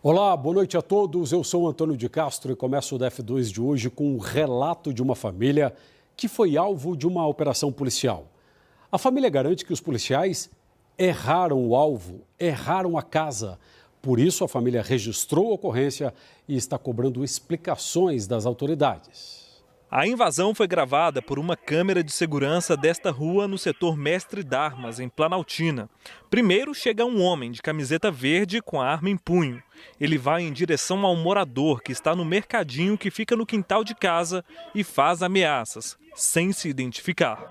Olá, boa noite a todos. Eu sou Antônio de Castro e começo o DF2 de hoje com um relato de uma família que foi alvo de uma operação policial. A família garante que os policiais erraram o alvo, erraram a casa. Por isso, a família registrou a ocorrência e está cobrando explicações das autoridades. A invasão foi gravada por uma câmera de segurança desta rua no setor Mestre Darmas, em Planaltina. Primeiro chega um homem de camiseta verde com a arma em punho. Ele vai em direção ao morador que está no mercadinho que fica no quintal de casa e faz ameaças, sem se identificar.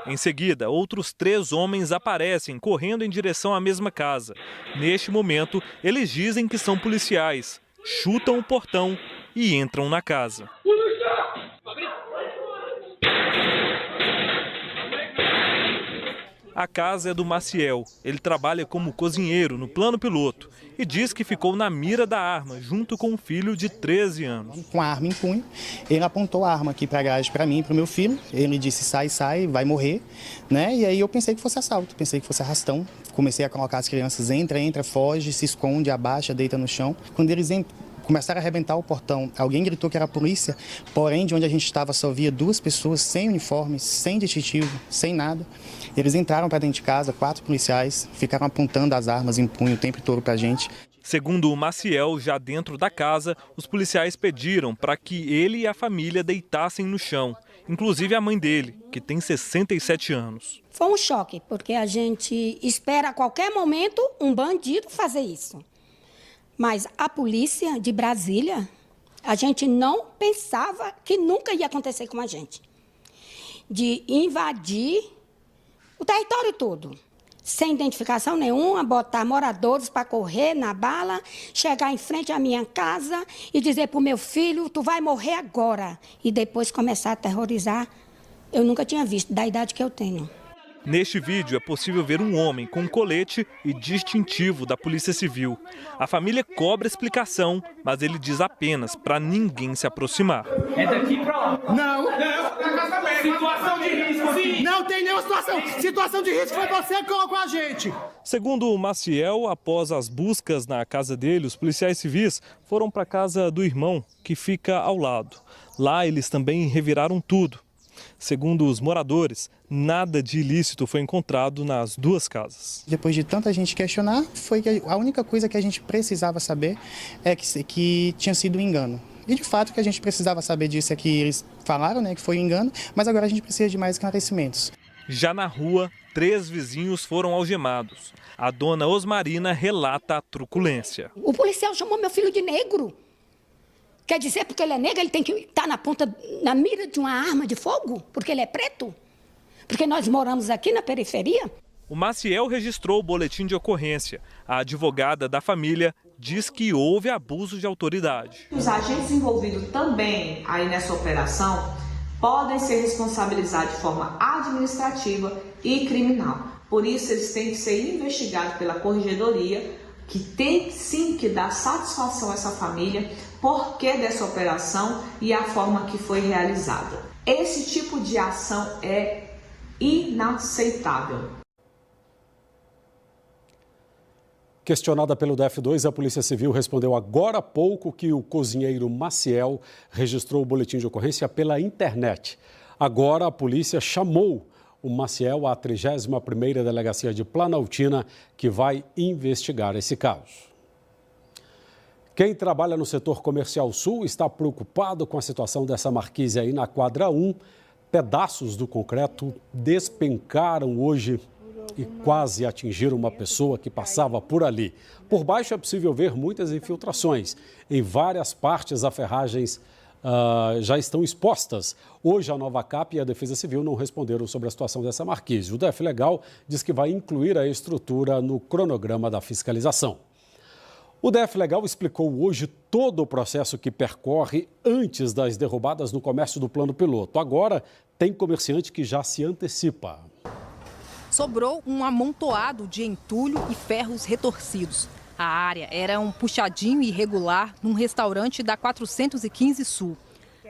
Em seguida, outros 3 homens aparecem correndo em direção à mesma casa. Neste momento, eles dizem que são policiais, chutam o portão e entram na casa. A casa é do Maciel. Ele trabalha como cozinheiro no plano piloto e diz que ficou na mira da arma junto com um filho de 13 anos. Com a arma em punho, ele apontou a arma aqui para a garagem para mim e para o meu filho. Ele disse, sai, vai morrer, né? E aí eu pensei que fosse assalto, pensei que fosse arrastão. Comecei a colocar as crianças, entra, foge, se esconde, abaixa, deita no chão. Quando eles começaram a arrebentar o portão, alguém gritou que era a polícia, porém de onde a gente estava só via 2 pessoas sem uniforme, sem distintivo, sem nada. Eles entraram para dentro de casa, 4 policiais, ficaram apontando as armas em punho o tempo todo para a gente. Segundo o Maciel, já dentro da casa, os policiais pediram para que ele e a família deitassem no chão, inclusive a mãe dele, que tem 67 anos. Foi um choque, porque a gente espera a qualquer momento um bandido fazer isso. Mas a polícia de Brasília, a gente não pensava que nunca ia acontecer com a gente. De invadir o território todo, sem identificação nenhuma, botar moradores para correr na bala, chegar em frente à minha casa e dizer para o meu filho, tu vai morrer agora. E depois começar a aterrorizar. Eu nunca tinha visto, da idade que eu tenho. Neste vídeo é possível ver um homem com colete e distintivo da Polícia Civil. A família cobra explicação, mas ele diz apenas para ninguém se aproximar. É daqui para lá. Não. Situação de risco aqui. Não tem nenhuma situação. Situação de risco foi você que colocou a gente. Segundo o Maciel, após as buscas na casa dele, os policiais civis foram para a casa do irmão, que fica ao lado. Lá eles também reviraram tudo. Segundo os moradores, nada de ilícito foi encontrado nas 2 casas. Depois de tanta gente questionar, foi que a única coisa que a gente precisava saber é que tinha sido um engano. E de fato o que a gente precisava saber disso é que eles falaram, né, que foi um engano, mas agora a gente precisa de mais esclarecimentos. Já na rua, 3 vizinhos foram algemados. A dona Osmarina relata a truculência. O policial chamou meu filho de negro. Quer dizer, porque ele é negro, ele tem que estar na mira de uma arma de fogo? Porque ele é preto? Porque nós moramos aqui na periferia? O Maciel registrou o boletim de ocorrência. A advogada da família diz que houve abuso de autoridade. Os agentes envolvidos também aí nessa operação podem ser responsabilizados de forma administrativa e criminal. Por isso, eles têm que ser investigados pela corregedoria, que tem sim que dar satisfação a essa família, porquê dessa operação e a forma que foi realizada. Esse tipo de ação é inaceitável. Questionada pelo DF2, a Polícia Civil respondeu agora há pouco que o cozinheiro Maciel registrou o boletim de ocorrência pela internet. Agora a polícia chamou o Maciel à 31ª Delegacia de Planaltina, que vai investigar esse caso. Quem trabalha no setor comercial sul está preocupado com a situação dessa marquise aí na quadra 1. Pedaços do concreto despencaram hoje e quase atingiram uma pessoa que passava por ali. Por baixo é possível ver muitas infiltrações. Em várias partes, as ferragens já estão expostas. Hoje, a Nova Cap e a Defesa Civil não responderam sobre a situação dessa marquise. O DF Legal diz que vai incluir a estrutura no cronograma da fiscalização. O DF Legal explicou hoje todo o processo que percorre antes das derrubadas no comércio do plano piloto. Agora, tem comerciante que já se antecipa. Sobrou um amontoado de entulho e ferros retorcidos. A área era um puxadinho irregular num restaurante da 415 Sul.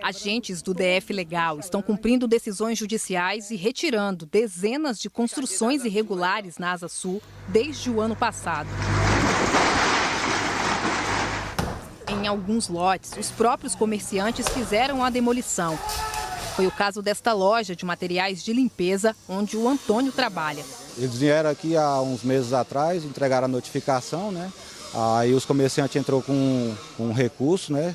Agentes do DF Legal estão cumprindo decisões judiciais e retirando dezenas de construções irregulares na Asa Sul desde o ano passado. Em alguns lotes, os próprios comerciantes fizeram a demolição. Foi o caso desta loja de materiais de limpeza, onde o Antônio trabalha. Eles vieram aqui há uns meses atrás, entregaram a notificação, né? Aí os comerciantes entrou com um recurso, né?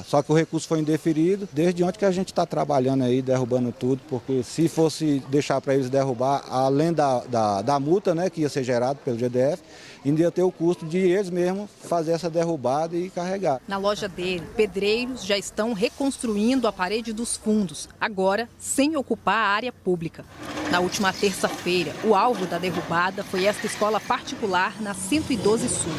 Só que o recurso foi indeferido. Desde ontem que a gente está trabalhando aí, derrubando tudo, porque se fosse deixar para eles derrubar, além da multa, né, que ia ser gerada pelo GDF, ainda ia ter o custo de eles mesmos fazer essa derrubada e carregar. Na loja dele, pedreiros já estão reconstruindo a parede dos fundos, agora sem ocupar a área pública. Na última terça-feira, o alvo da derrubada foi esta escola particular na 112 Sul.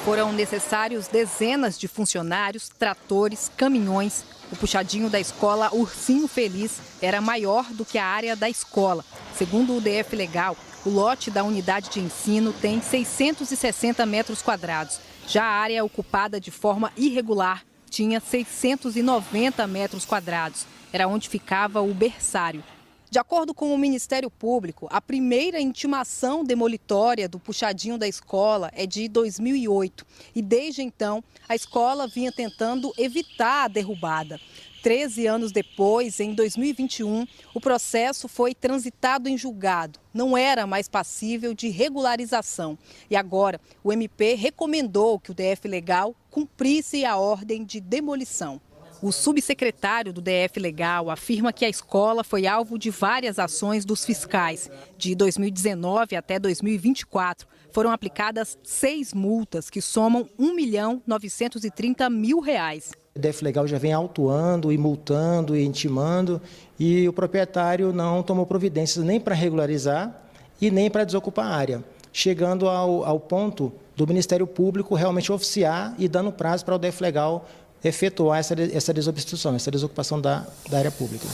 Foram necessários dezenas de funcionários, tratores, caminhões. O puxadinho da escola Ursinho Feliz era maior do que a área da escola. Segundo o DF Legal, o lote da unidade de ensino tem 660 metros quadrados. Já a área ocupada de forma irregular tinha 690 metros quadrados. Era onde ficava o berçário. De acordo com o Ministério Público, a primeira intimação demolitória do puxadinho da escola é de 2008. E desde então, a escola vinha tentando evitar a derrubada. 13 anos depois, em 2021, o processo foi transitado em julgado. Não era mais passível de regularização. E agora, o MP recomendou que o DF Legal cumprisse a ordem de demolição. O subsecretário do DF Legal afirma que a escola foi alvo de várias ações dos fiscais. De 2019 até 2024, foram aplicadas 6 multas que somam R$1.930.000. O DF Legal já vem autuando e multando e intimando e o proprietário não tomou providências nem para regularizar e nem para desocupar a área, chegando ao ponto do Ministério Público realmente oficiar e dando prazo para o DF Legal efetuar essa desobstrução, essa desocupação da área pública.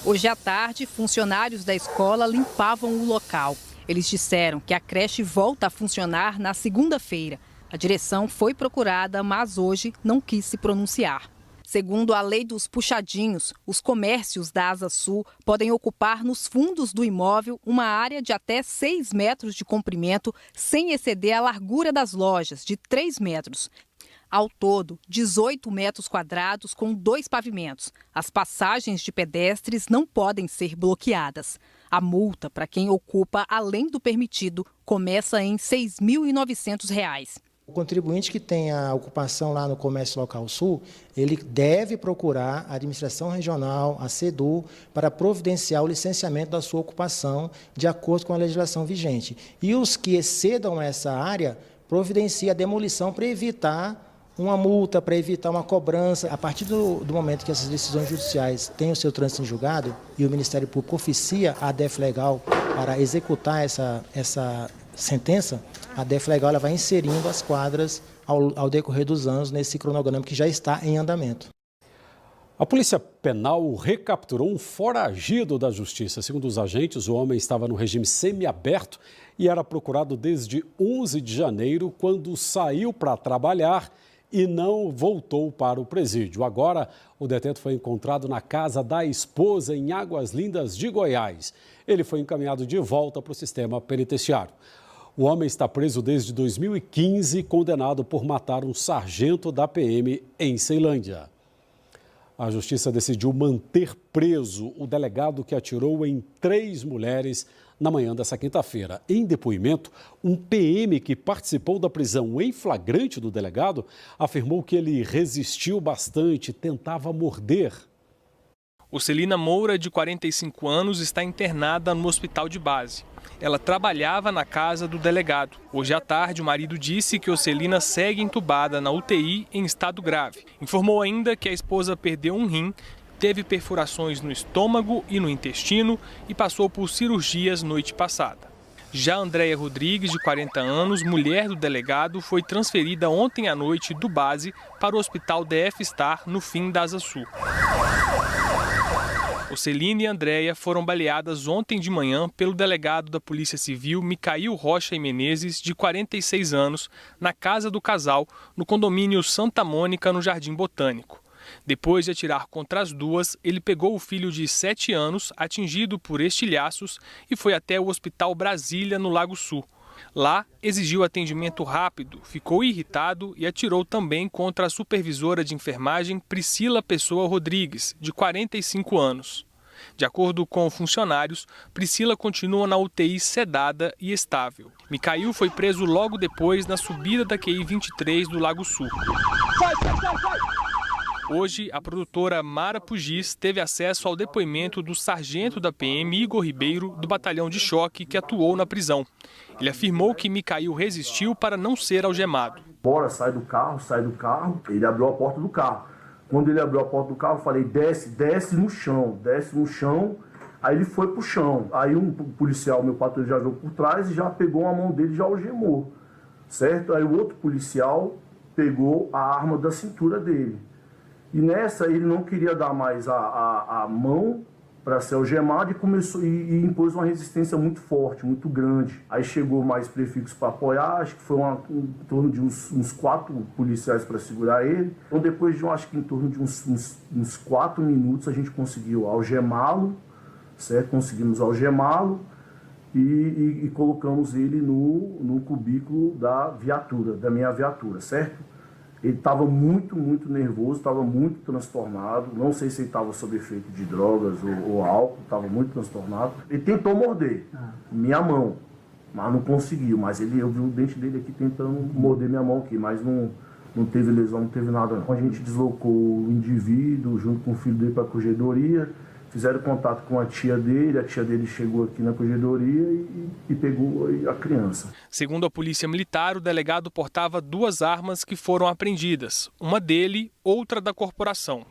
Hoje à tarde, funcionários da escola limpavam o local. Eles disseram que a creche volta a funcionar na segunda-feira. A direção foi procurada, mas hoje não quis se pronunciar. Segundo a lei dos puxadinhos, os comércios da Asa Sul podem ocupar nos fundos do imóvel uma área de até 6 metros de comprimento, sem exceder a largura das lojas, de 3 metros. Ao todo, 18 metros quadrados com 2 pavimentos. As passagens de pedestres não podem ser bloqueadas. A multa para quem ocupa além do permitido começa em R$ 6.900. O contribuinte que tem a ocupação lá no Comércio Local Sul, ele deve procurar a administração regional, a SEDU, para providenciar o licenciamento da sua ocupação de acordo com a legislação vigente. E os que excedam essa área, providencia a demolição para evitar uma multa, para evitar uma cobrança. A partir do momento que essas decisões judiciais têm o seu trânsito em julgado e o Ministério Público oficia a DF Legal para executar essa sentença, a DF Legal ela vai inserindo as quadras ao decorrer dos anos nesse cronograma que já está em andamento. A Polícia Penal recapturou um foragido da Justiça. Segundo os agentes, o homem estava no regime semiaberto e era procurado desde 11 de janeiro, quando saiu para trabalhar e não voltou para o presídio. Agora, o detento foi encontrado na casa da esposa em Águas Lindas de Goiás. Ele foi encaminhado de volta para o sistema penitenciário. O homem está preso desde 2015, condenado por matar um sargento da PM em Ceilândia. A Justiça decidiu manter preso o delegado que atirou em 3 mulheres na manhã dessa quinta-feira. Em depoimento, um PM que participou da prisão em flagrante do delegado afirmou que ele resistiu bastante, tentava morder. Ocelina Moura, de 45 anos, está internada no hospital de base. Ela trabalhava na casa do delegado. Hoje à tarde, o marido disse que Ocelina segue entubada na UTI em estado grave. Informou ainda que a esposa perdeu um rim, teve perfurações no estômago e no intestino e passou por cirurgias noite passada. Já Andréia Rodrigues, de 40 anos, mulher do delegado, foi transferida ontem à noite do base para o hospital DF Star, no fim da Asa Sul. Oceline e Andréia foram baleadas ontem de manhã pelo delegado da Polícia Civil, Micail Rocha e Menezes, de 46 anos, na casa do casal, no condomínio Santa Mônica, no Jardim Botânico. Depois de atirar contra as duas, ele pegou o filho de 7 anos, atingido por estilhaços, e foi até o Hospital Brasília, no Lago Sul. Lá, exigiu atendimento rápido, ficou irritado e atirou também contra a supervisora de enfermagem Priscila Pessoa Rodrigues, de 45 anos. De acordo com funcionários, Priscila continua na UTI sedada e estável. Micail foi preso logo depois na subida da QI 23 do Lago Sul. Hoje, a produtora Mara Pugis teve acesso ao depoimento do sargento da PM Igor Ribeiro, do batalhão de choque, que atuou na prisão. Ele afirmou que Micail resistiu para não ser algemado. Bora, sai do carro. Ele abriu a porta do carro. Quando ele abriu a porta do carro, eu falei, desce no chão. Aí ele foi pro chão. Aí um policial, meu patrulho, já veio por trás e já pegou a mão dele e já algemou. Certo? Aí o outro policial pegou a arma da cintura dele. E nessa ele não queria dar mais a mão para ser algemado e começou e impôs uma resistência muito forte, muito grande. Aí chegou mais prefixos para apoiar, acho que foi em torno de uns 4 policiais para segurar ele. Então depois de acho que em torno de uns 4 minutos a gente conseguiu algemá-lo, certo? Conseguimos algemá-lo e colocamos ele no cubículo da minha viatura, certo? Ele estava muito nervoso, estava muito transtornado. Não sei se ele estava sob efeito de drogas ou álcool, estava muito transtornado. Ele tentou morder minha mão, mas não conseguiu. Mas eu vi o dente dele aqui tentando morder minha mão aqui, mas não teve lesão, não teve nada não. A gente deslocou o indivíduo junto com o filho dele para a corregedoria. Fizeram contato com a tia dele chegou aqui na corregedoria e pegou a criança. Segundo a Polícia Militar, o delegado portava 2 armas que foram apreendidas, uma dele, outra da corporação.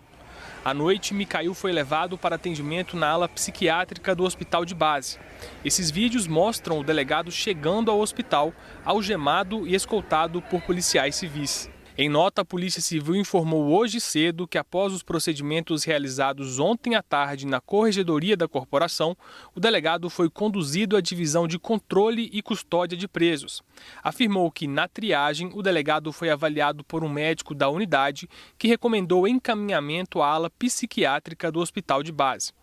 À noite, Micail foi levado para atendimento na ala psiquiátrica do hospital de base. Esses vídeos mostram o delegado chegando ao hospital, algemado e escoltado por policiais civis. Em nota, a Polícia Civil informou hoje cedo que, após os procedimentos realizados ontem à tarde na corregedoria da corporação, o delegado foi conduzido à divisão de controle e custódia de presos. Afirmou que, na triagem, o delegado foi avaliado por um médico da unidade que recomendou encaminhamento à ala psiquiátrica do hospital de base.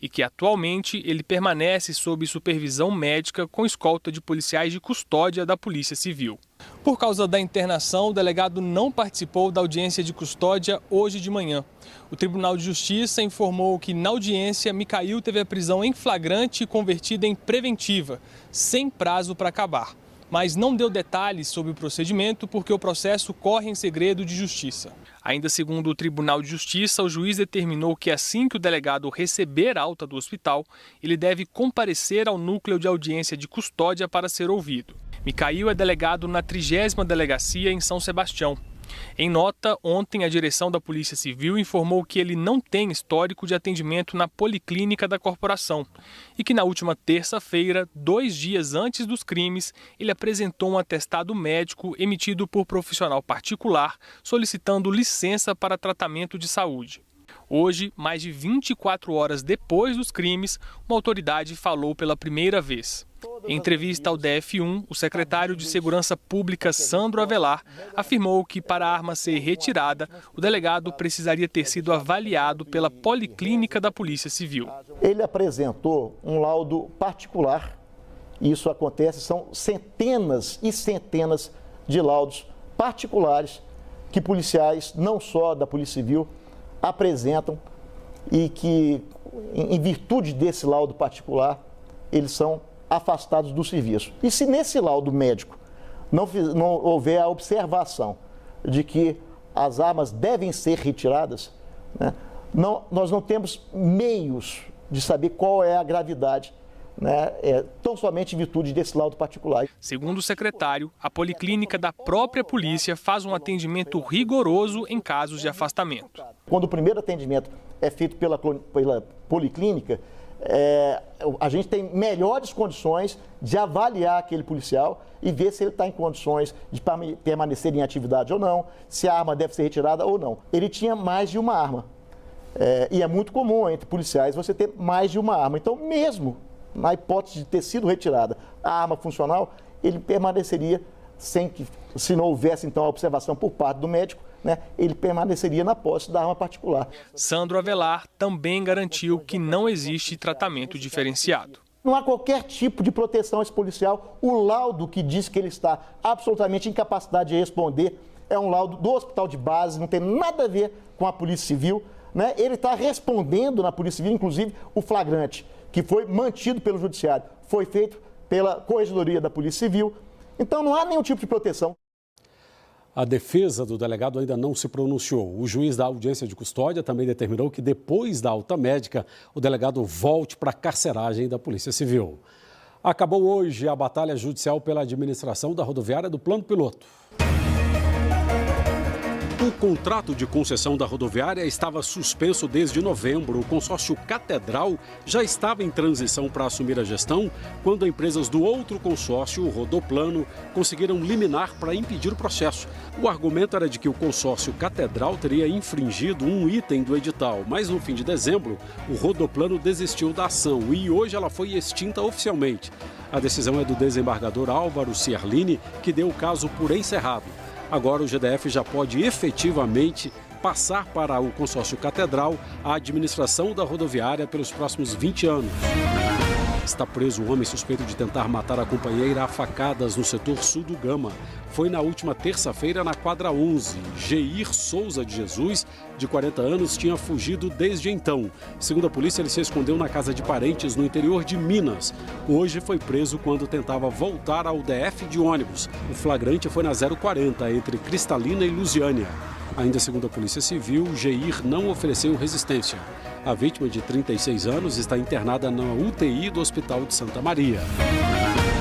E que atualmente ele permanece sob supervisão médica com escolta de policiais de custódia da Polícia Civil. Por causa da internação, o delegado não participou da audiência de custódia hoje de manhã. O Tribunal de Justiça informou que na audiência Micail teve a prisão em flagrante convertida em preventiva, sem prazo para acabar. Mas não deu detalhes sobre o procedimento porque o processo corre em segredo de justiça. Ainda segundo o Tribunal de Justiça, o juiz determinou que assim que o delegado receber alta do hospital, ele deve comparecer ao núcleo de audiência de custódia para ser ouvido. Micail é delegado na 30ª Delegacia em São Sebastião. Em nota, ontem a direção da Polícia Civil informou que ele não tem histórico de atendimento na policlínica da corporação e que na última terça-feira, 2 dias antes dos crimes, ele apresentou um atestado médico emitido por profissional particular solicitando licença para tratamento de saúde. Hoje, mais de 24 horas depois dos crimes, uma autoridade falou pela primeira vez. Em entrevista ao DF1, o secretário de Segurança Pública, Sandro Avelar, afirmou que para a arma ser retirada, o delegado precisaria ter sido avaliado pela Policlínica da Polícia Civil. Ele apresentou um laudo particular, e isso acontece, são centenas e centenas de laudos particulares que policiais, não só da Polícia Civil, apresentam e que, em virtude desse laudo particular, eles são afastados do serviço. E se nesse laudo médico não houver a observação de que as armas devem ser retiradas, né, nós não temos meios de saber qual é a gravidade, né, tão somente em virtude desse laudo particular. Segundo o secretário, a policlínica da própria polícia faz um atendimento rigoroso em casos de afastamento. Quando o primeiro atendimento é feito pela policlínica, a gente tem melhores condições de avaliar aquele policial e ver se ele está em condições de permanecer em atividade ou não, se a arma deve ser retirada ou não. Ele tinha mais de uma arma E é muito comum entre policiais você ter mais de uma arma. Então, mesmo na hipótese de ter sido retirada a arma funcional, ele permaneceria se não houvesse então a observação por parte do médico, ele permaneceria na posse da arma particular. Sandro Avelar também garantiu que não existe tratamento diferenciado. Não há qualquer tipo de proteção a esse policial. O laudo que diz que ele está absolutamente incapacitado de responder é um laudo do hospital de base, não tem nada a ver com a Polícia Civil. Ele está respondendo na Polícia Civil, inclusive o flagrante, que foi mantido pelo Judiciário, foi feito pela Corregedoria da Polícia Civil. Então não há nenhum tipo de proteção. A defesa do delegado ainda não se pronunciou. O juiz da audiência de custódia também determinou que depois da alta médica, o delegado volte para a carceragem da Polícia Civil. Acabou hoje a batalha judicial pela administração da rodoviária do Plano Piloto. O contrato de concessão da rodoviária estava suspenso desde novembro. O consórcio Catedral já estava em transição para assumir a gestão quando empresas do outro consórcio, o Rodoplano, conseguiram liminar para impedir o processo. O argumento era de que o consórcio Catedral teria infringido um item do edital, mas no fim de dezembro, o Rodoplano desistiu da ação e hoje ela foi extinta oficialmente. A decisão é do desembargador Álvaro Ciarlini, que deu o caso por encerrado. Agora o GDF já pode efetivamente passar para o consórcio Catedral a administração da rodoviária pelos próximos 20 anos. Está preso um homem suspeito de tentar matar a companheira a facadas no setor sul do Gama. Foi na última terça-feira na quadra 11. Geir Souza de Jesus, de 40 anos, tinha fugido desde então. Segundo a polícia, ele se escondeu na casa de parentes no interior de Minas. Hoje foi preso quando tentava voltar ao DF de ônibus. O flagrante foi na 040, entre Cristalina e Lusiânia. Ainda segundo a Polícia Civil, Geir não ofereceu resistência. A vítima, de 36 anos, está internada na UTI do Hospital de Santa Maria.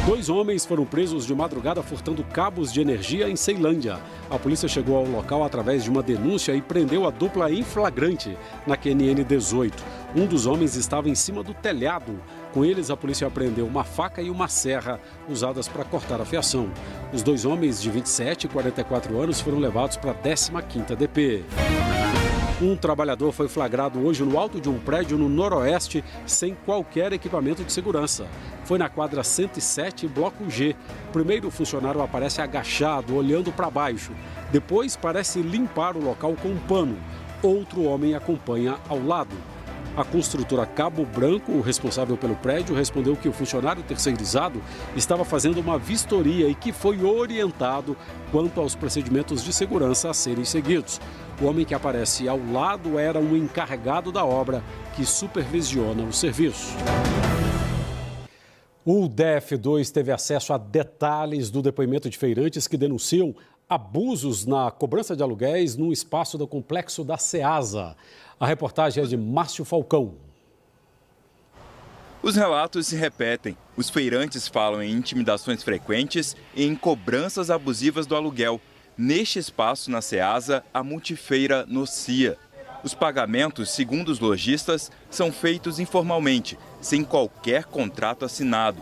2 homens foram presos de madrugada furtando cabos de energia em Ceilândia. A polícia chegou ao local através de uma denúncia e prendeu a dupla em flagrante na QNN 18. Um dos homens estava em cima do telhado. Com eles, a polícia apreendeu uma faca e uma serra usadas para cortar a fiação. Os 2 homens de 27 e 44 anos foram levados para a 15ª DP. Um trabalhador foi flagrado hoje no alto de um prédio no Noroeste sem qualquer equipamento de segurança. Foi na quadra 107, bloco G. Primeiro, o funcionário aparece agachado, olhando para baixo. Depois, parece limpar o local com um pano. Outro homem acompanha ao lado. A construtora Cabo Branco, o responsável pelo prédio, respondeu que o funcionário terceirizado estava fazendo uma vistoria e que foi orientado quanto aos procedimentos de segurança a serem seguidos. O homem que aparece ao lado era um encarregado da obra que supervisiona o serviço. O DF2 teve acesso a detalhes do depoimento de feirantes que denunciam abusos na cobrança de aluguéis num espaço do complexo da Ceasa. A reportagem é de Márcio Falcão. Os relatos se repetem. Os feirantes falam em intimidações frequentes e em cobranças abusivas do aluguel. Neste espaço, na Ceasa, a multifeira Nocia. Os pagamentos, segundo os lojistas, são feitos informalmente, sem qualquer contrato assinado.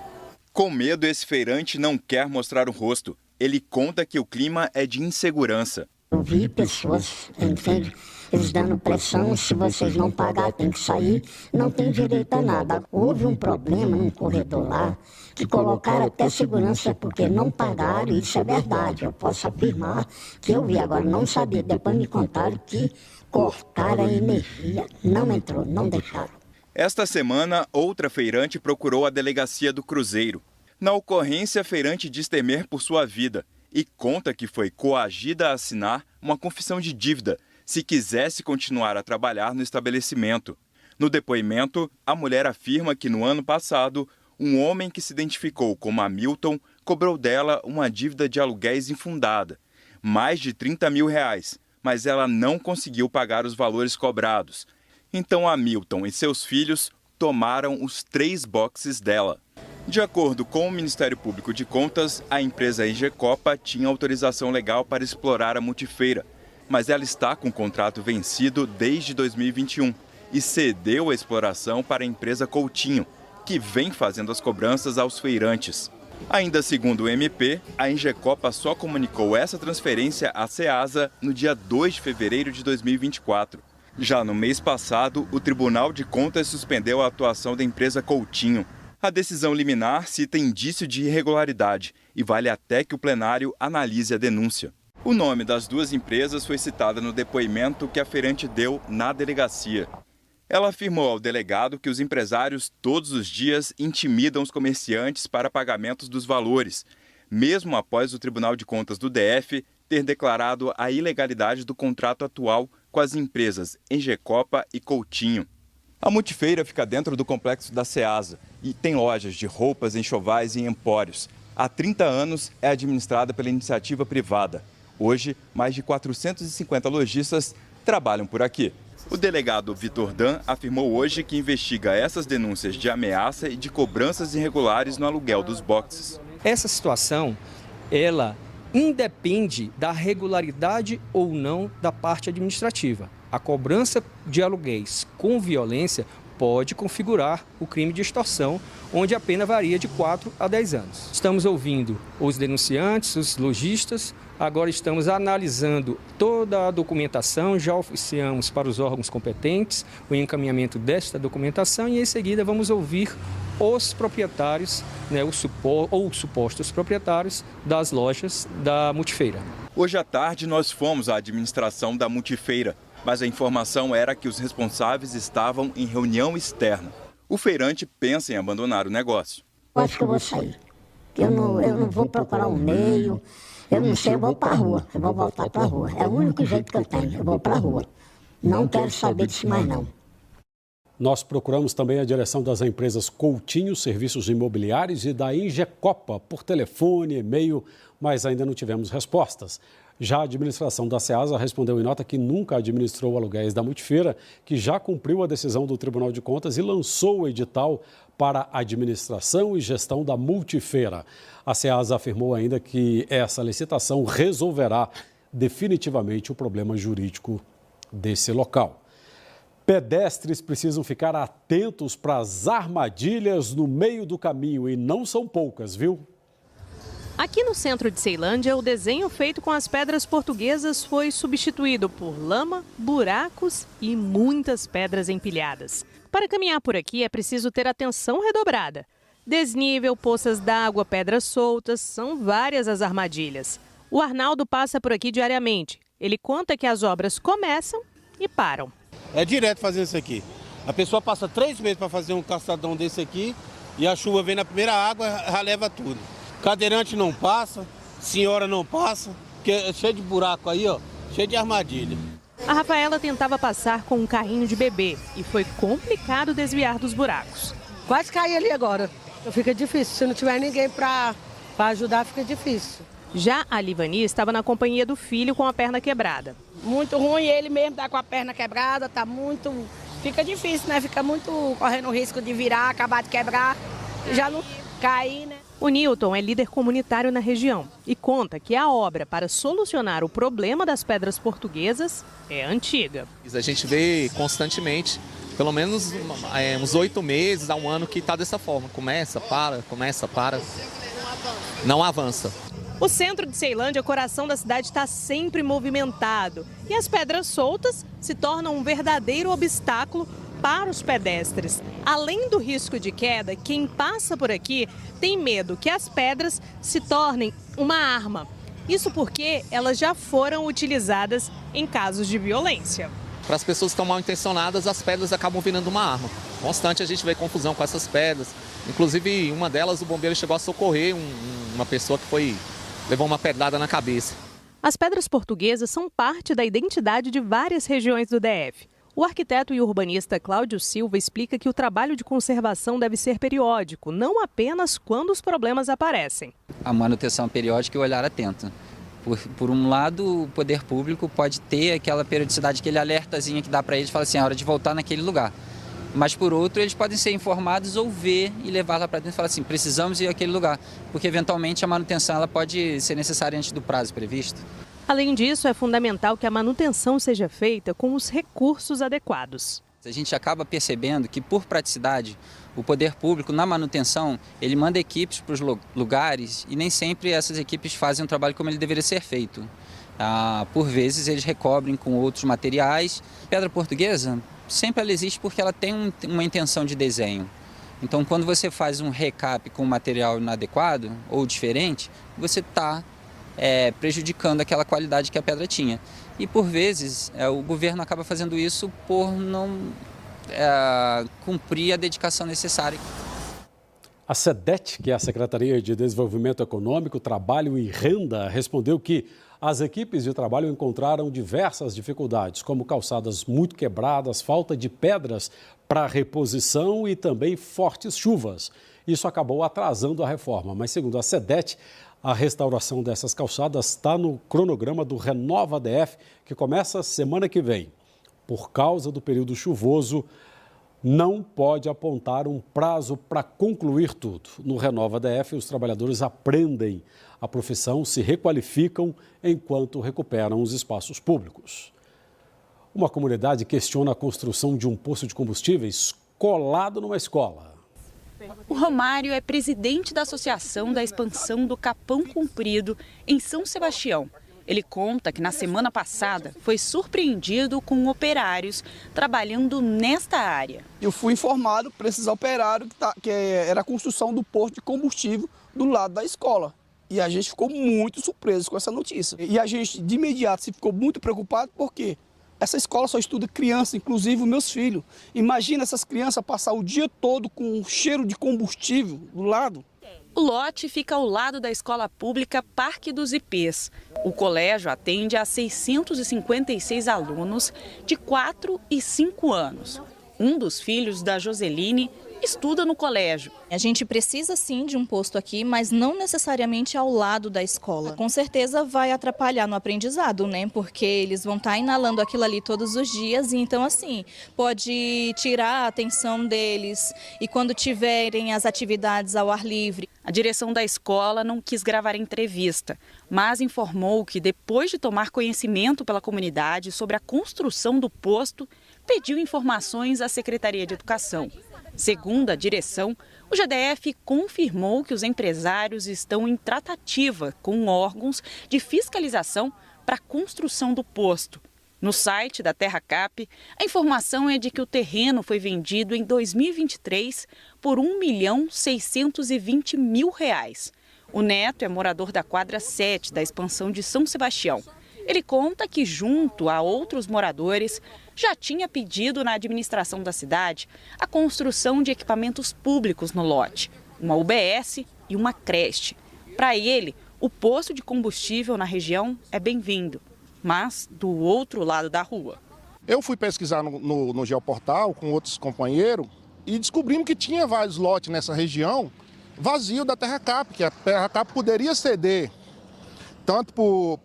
Com medo, esse feirante não quer mostrar o rosto. Ele conta que o clima é de insegurança. Eu vi pessoas, entende? Eles dando pressão, se vocês não pagar, tem que sair, não tem direito a nada. Houve um problema num corredor lá, que colocaram até segurança porque não pagaram, isso é verdade. Eu posso afirmar que eu vi, agora não sabia, depois me contaram que cortaram a energia, não entrou, não deixaram. Esta semana, outra feirante procurou a delegacia do Cruzeiro. Na ocorrência, a feirante diz temer por sua vida e conta que foi coagida a assinar uma confissão de dívida se quisesse continuar a trabalhar no estabelecimento. No depoimento, a mulher afirma que no ano passado, um homem que se identificou como Hamilton cobrou dela uma dívida de aluguéis infundada, mais de R$30 mil, mas ela não conseguiu pagar os valores cobrados. Então Hamilton e seus filhos tomaram os 3 boxes dela. De acordo com o Ministério Público de Contas, a empresa Ingecopa tinha autorização legal para explorar a multifeira, mas ela está com o contrato vencido desde 2021 e cedeu a exploração para a empresa Coutinho, que vem fazendo as cobranças aos feirantes. Ainda segundo o MP, a Ingecopa só comunicou essa transferência à Ceasa no dia 2 de fevereiro de 2024. Já no mês passado, o Tribunal de Contas suspendeu a atuação da empresa Coutinho. A decisão liminar cita indício de irregularidade e vale até que o plenário analise a denúncia. O nome das duas empresas foi citado no depoimento que a feirante deu na delegacia. Ela afirmou ao delegado que os empresários todos os dias intimidam os comerciantes para pagamentos dos valores, mesmo após o Tribunal de Contas do DF ter declarado a ilegalidade do contrato atual com as empresas Engecopa e Coutinho. A multifeira fica dentro do complexo da Ceasa e tem lojas de roupas, enxovais e empórios. Há 30 anos é administrada pela iniciativa privada. Hoje, mais de 450 lojistas trabalham por aqui. O delegado Vitor Dan afirmou hoje que investiga essas denúncias de ameaça e de cobranças irregulares no aluguel dos boxes. Essa situação, ela independe da regularidade ou não da parte administrativa. A cobrança de aluguéis com violência pode configurar o crime de extorsão, onde a pena varia de 4 a 10 anos. Estamos ouvindo os denunciantes, os lojistas, agora estamos analisando toda a documentação, já oficiamos para os órgãos competentes o encaminhamento desta documentação e em seguida vamos ouvir os proprietários, ou supostos proprietários das lojas da multifeira. Hoje à tarde nós fomos à administração da multifeira, mas a informação era que os responsáveis estavam em reunião externa. O feirante pensa em abandonar o negócio. Eu acho que eu vou sair. Eu não vou procurar um meio, eu não sei, eu vou para a rua, eu vou voltar para a rua. É o único jeito que eu tenho, eu vou para a rua. Não quero saber disso mais não. Nós procuramos também a direção das empresas Coutinho, Serviços Imobiliários e da Engecopa por telefone, e-mail, mas ainda não tivemos respostas. Já a administração da Ceasa respondeu em nota que nunca administrou aluguéis da multifeira, que já cumpriu a decisão do Tribunal de Contas e lançou o edital para administração e gestão da multifeira. A Ceasa afirmou ainda que essa licitação resolverá definitivamente o problema jurídico desse local. Pedestres precisam ficar atentos para as armadilhas no meio do caminho e não são poucas, viu? Aqui no centro de Ceilândia, o desenho feito com as pedras portuguesas foi substituído por lama, buracos e muitas pedras empilhadas. Para caminhar por aqui é preciso ter atenção redobrada. Desnível, poças d'água, pedras soltas, são várias as armadilhas. O Arnaldo passa por aqui diariamente. Ele conta que as obras começam e param. É direto fazer isso aqui. A pessoa passa 3 meses para fazer um calçadão desse aqui e a chuva vem na primeira água, já leva tudo. Cadeirante não passa, senhora não passa, porque é cheio de buraco aí, ó, cheio de armadilha. A Rafaela tentava passar com um carrinho de bebê e foi complicado desviar dos buracos. Quase caí ali agora. Fica difícil, se não tiver ninguém para ajudar, fica difícil. Já a Livani estava na companhia do filho com a perna quebrada. Muito ruim, ele mesmo tá com a perna quebrada, tá muito... Fica difícil, né? Fica muito correndo o risco de virar, acabar de quebrar, já não cair, né? O Newton é líder comunitário na região e conta que a obra para solucionar o problema das pedras portuguesas é antiga. A gente vê constantemente, pelo menos uns 8 meses a um ano que está dessa forma. Começa, para, não avança. O centro de Ceilândia, o coração da cidade, está sempre movimentado e as pedras soltas se tornam um verdadeiro obstáculo para os pedestres. Além do risco de queda, quem passa por aqui tem medo que as pedras se tornem uma arma. Isso porque elas já foram utilizadas em casos de violência. Para as pessoas que estão mal intencionadas, as pedras acabam virando uma arma. Constante a gente vê confusão com essas pedras. Inclusive, uma delas, o bombeiro chegou a socorrer uma pessoa que levou uma pedrada na cabeça. As pedras portuguesas são parte da identidade de várias regiões do DF. O arquiteto e urbanista Cláudio Silva explica que o trabalho de conservação deve ser periódico, não apenas quando os problemas aparecem. A manutenção periódica e o olhar atento. Por um lado, o poder público pode ter aquela periodicidade, aquele alertazinho que dá para eles, fala assim, é hora de voltar naquele lugar. Mas por outro, eles podem ser informados ou ver e levar lá para dentro e falar assim, precisamos ir àquele lugar, porque eventualmente a manutenção ela pode ser necessária antes do prazo previsto. Além disso, é fundamental que a manutenção seja feita com os recursos adequados. A gente acaba percebendo que, por praticidade, o poder público, na manutenção, ele manda equipes para os lugares e nem sempre essas equipes fazem o trabalho como ele deveria ser feito. Por vezes eles recobrem com outros materiais. Pedra portuguesa, sempre ela existe porque ela tem uma intenção de desenho. Então, quando você faz um recap com material inadequado ou diferente, você está prejudicando aquela qualidade que a pedra tinha. E, por vezes, o governo acaba fazendo isso por não cumprir a dedicação necessária. A SEDET, que é a Secretaria de Desenvolvimento Econômico, Trabalho e Renda, respondeu que as equipes de trabalho encontraram diversas dificuldades, como calçadas muito quebradas, falta de pedras para reposição e também fortes chuvas. Isso acabou atrasando a reforma, mas segundo a SEDET, a restauração dessas calçadas está no cronograma do Renova DF, que começa semana que vem. Por causa do período chuvoso, não pode apontar um prazo para concluir tudo. No Renova DF, os trabalhadores aprendem a profissão, se requalificam enquanto recuperam os espaços públicos. Uma comunidade questiona a construção de um posto de combustíveis colado numa escola. O Romário é presidente da Associação da Expansão do Capão Comprido, em São Sebastião. Ele conta que na semana passada foi surpreendido com operários trabalhando nesta área. Eu fui informado por esses operários que era a construção do posto de combustível do lado da escola. E a gente ficou muito surpreso com essa notícia. E a gente, de imediato, se ficou muito preocupado porque essa escola só estuda criança, inclusive os meus filhos. Imagina essas crianças passar o dia todo com um cheiro de combustível do lado. O lote fica ao lado da escola pública Parque dos Ipês. O colégio atende a 656 alunos de 4 e 5 anos. Um dos filhos da Joseline estuda no colégio. A gente precisa sim de um posto aqui, mas não necessariamente ao lado da escola. Com certeza vai atrapalhar no aprendizado, né? Porque eles vão estar inalando aquilo ali todos os dias e então assim, pode tirar a atenção deles e quando tiverem as atividades ao ar livre. A direção da escola não quis gravar entrevista, mas informou que depois de tomar conhecimento pela comunidade sobre a construção do posto, pediu informações à Secretaria de Educação. Segundo a direção, o GDF confirmou que os empresários estão em tratativa com órgãos de fiscalização para a construção do posto. No site da TerraCap, a informação é de que o terreno foi vendido em 2023 por R$ 1.620.000. O Neto é morador da quadra 7 da expansão de São Sebastião. Ele conta que, junto a outros moradores, já tinha pedido na administração da cidade a construção de equipamentos públicos no lote, uma UBS e uma creche. Para ele, o posto de combustível na região é bem-vindo, mas do outro lado da rua. Eu fui pesquisar no Geoportal com outros companheiros e descobrimos que tinha vários lotes nessa região vazio da TerraCap, que a TerraCap poderia ceder tanto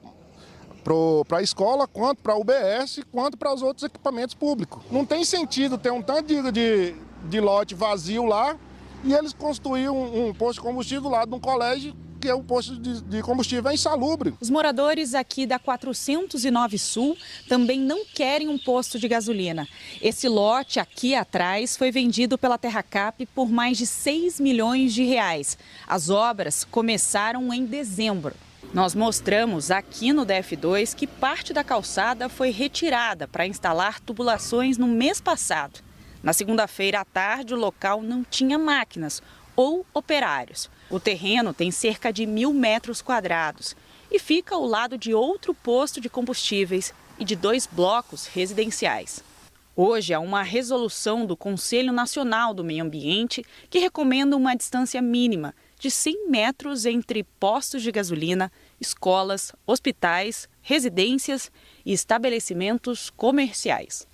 para a escola, quanto para a UBS, quanto para os outros equipamentos públicos. Não tem sentido ter um tanto de lote vazio lá e eles construíram um posto de combustível do lado de um colégio, que é um posto de combustível insalubre. Os moradores aqui da 409 Sul também não querem um posto de gasolina. Esse lote aqui atrás foi vendido pela TerraCap por mais de 6 milhões de reais. As obras começaram em dezembro. Nós mostramos aqui no DF2 que parte da calçada foi retirada para instalar tubulações no mês passado. Na segunda-feira à tarde, o local não tinha máquinas ou operários. O terreno tem cerca de 1.000 metros quadrados e fica ao lado de outro posto de combustíveis e de 2 blocos residenciais. Hoje há uma resolução do Conselho Nacional do Meio Ambiente que recomenda uma distância mínima de 100 metros entre postos de gasolina, escolas, hospitais, residências e estabelecimentos comerciais.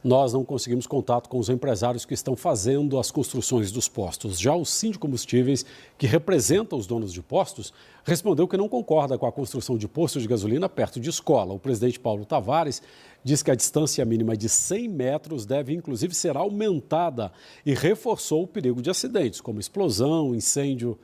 Nós não conseguimos contato com os empresários que estão fazendo as construções dos postos. Já o Sindicombustíveis, que representa os donos de postos, respondeu que não concorda com a construção de postos de gasolina perto de escola. O presidente Paulo Tavares diz que a distância mínima de 100 metros deve, inclusive, ser aumentada e reforçou o perigo de acidentes, como explosão, incêndio